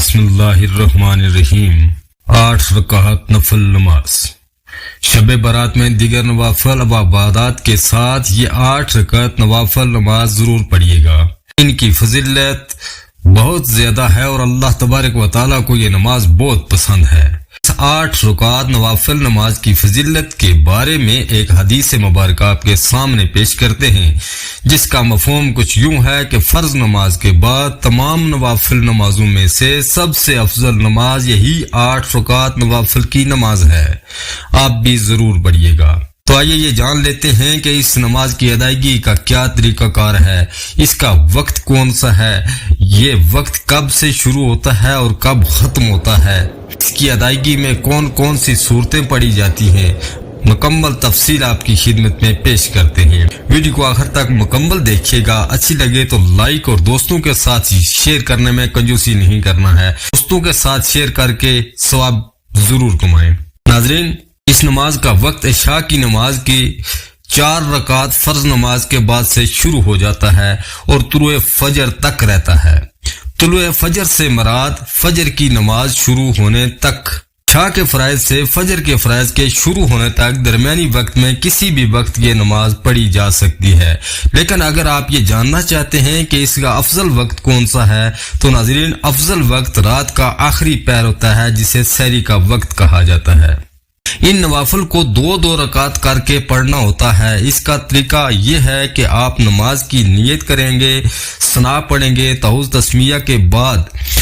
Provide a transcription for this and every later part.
بسم اللہ الرحمن الرحیم 8 رکعت نفل نماز شب برات میں دیگر نوافل و عبادات کے ساتھ یہ 8 رکعت نوافل نماز ضرور پڑھیے گا۔ ان کی فضیلت بہت زیادہ ہے اور اللہ تبارک و تعالیٰ کو یہ نماز بہت پسند ہے۔ 8 رکعت نوافل نماز کی فضیلت کے بارے میں ایک حدیث مبارکہ آپ کے سامنے پیش کرتے ہیں، جس کا مفہوم کچھ یوں ہے کہ فرض نماز کے بعد تمام نوافل نمازوں میں سے سب سے افضل نماز یہی 8 رکعت نوافل کی نماز ہے۔ آپ بھی ضرور پڑھیے گا۔ تو آئیے یہ جان لیتے ہیں کہ اس نماز کی ادائیگی کا کیا طریقہ کار ہے، اس کا وقت کون سا ہے، یہ وقت کب سے شروع ہوتا ہے اور کب ختم ہوتا ہے، اس کی ادائیگی میں کون کون سی صورتیں پڑھی جاتی ہیں، مکمل تفصیل آپ کی خدمت میں پیش کرتے ہیں۔ ویڈیو کو آخر تک مکمل دیکھیے گا، اچھی لگے تو لائک اور دوستوں کے ساتھ شیئر کرنے میں کنجوسی نہیں کرنا ہے، دوستوں کے ساتھ شیئر کر کے ثواب ضرور کمائیں۔ ناظرین، اس نماز کا وقت عشاء کی نماز کی 4 رکعت فرض نماز کے بعد سے شروع ہو جاتا ہے اور طلوع فجر تک رہتا ہے۔ طلوع فجر سے مراد فجر کی نماز شروع ہونے تک، عشاء کے فرائض سے فجر کے فرائض کے شروع ہونے تک درمیانی وقت میں کسی بھی وقت یہ نماز پڑھی جا سکتی ہے۔ لیکن اگر آپ یہ جاننا چاہتے ہیں کہ اس کا افضل وقت کون سا ہے تو ناظرین، افضل وقت رات کا آخری پہر ہوتا ہے، جسے سحری کا وقت کہا جاتا ہے۔ ان نوافل کو 2 رکعت کر کے پڑھنا ہوتا ہے۔ اس کا طریقہ یہ ہے کہ آپ نماز کی نیت کریں گے، ثنا پڑھیں گے، تعوذ تسمیہ کے بعد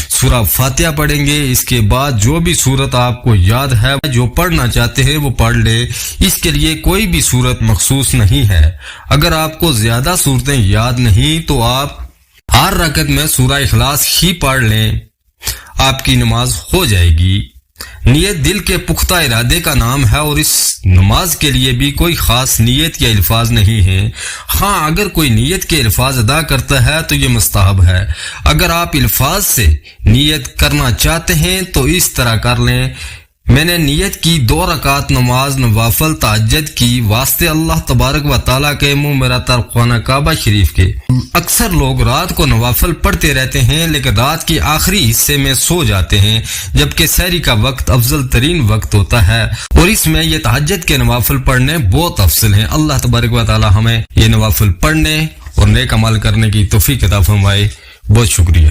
سورہ فاتحہ پڑھیں گے، اس کے بعد جو بھی سورت آپ کو یاد ہے جو پڑھنا چاہتے ہیں وہ پڑھ لے۔ اس کے لیے کوئی بھی سورت مخصوص نہیں ہے۔ اگر آپ کو زیادہ سورتیں یاد نہیں تو آپ ہر رکعت میں سورہ اخلاص ہی پڑھ لیں، آپ کی نماز ہو جائے گی۔ نیت دل کے پختہ ارادے کا نام ہے اور اس نماز کے لیے بھی کوئی خاص نیت یا الفاظ نہیں ہے۔ ہاں، اگر کوئی نیت کے الفاظ ادا کرتا ہے تو یہ مستحب ہے۔ اگر آپ الفاظ سے نیت کرنا چاہتے ہیں تو اس طرح کر لیں: میں نے نیت کی 2 رکعت نماز نوافل تہجد کی واسطے اللہ تبارک و تعالیٰ کے منہ میرا طرف خانہ کعبہ شریف کے۔ اکثر لوگ رات کو نوافل پڑھتے رہتے ہیں لیکن رات کے آخری حصے میں سو جاتے ہیں، جبکہ سحری کا وقت افضل ترین وقت ہوتا ہے اور اس میں یہ تہجد کے نوافل پڑھنے بہت افضل ہیں۔ اللہ تبارک و تعالیٰ ہمیں یہ نوافل پڑھنے اور نیک عمل کرنے کی توفیق عطا فرمائے۔ بہت شکریہ۔